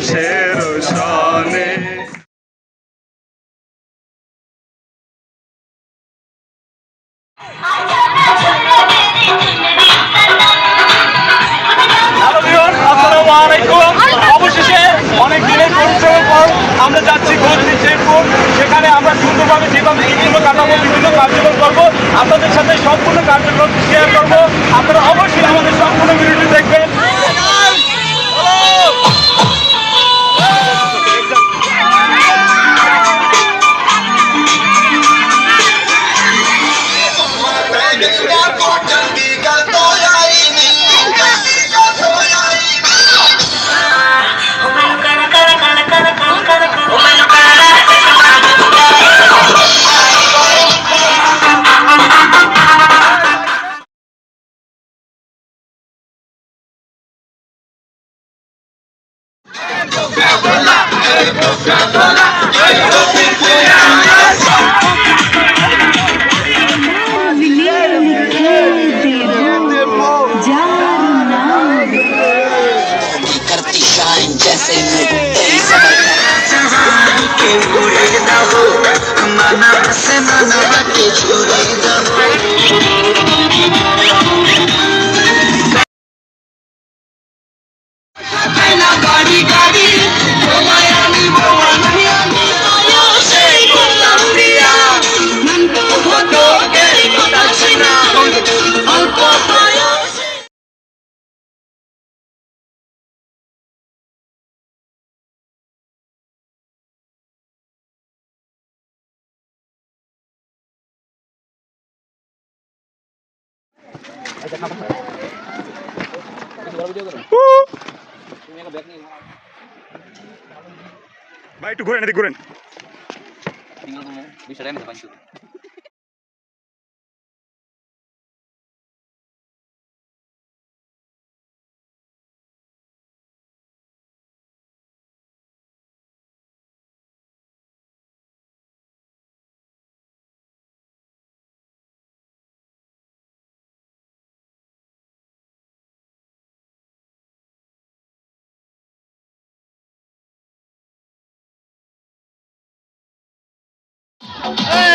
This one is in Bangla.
আকাশের সনে। অবশেষে অনেক দিনের পরিশ্রমের পর আমরা যাচ্ছি গৌরী জয়পুর। সেখানে আমরা সুন্দরভাবে যেভাবে ঈদগুলো কাটাবো, বিভিন্ন কার্যক্রম করবো, আপনাদের সাথে সম্পূর্ণ কার্যক্রম শেয়ার করবো। আপনারা অবশ্যই আমাদের সম্পূর্ণ ভিডিওটি দেখবেন। जैसे तेरी समझ के उड़े दहो माना से माना के छुड़े दहो पहला गाड़ी गाड़ी बोलायानी बोलानी आयो से कोलंबिया मन तो हो तो के कोता छिना अल्प पायो ভাই একটু ঘুরেন, এদিকে ঘুরেন। Hey!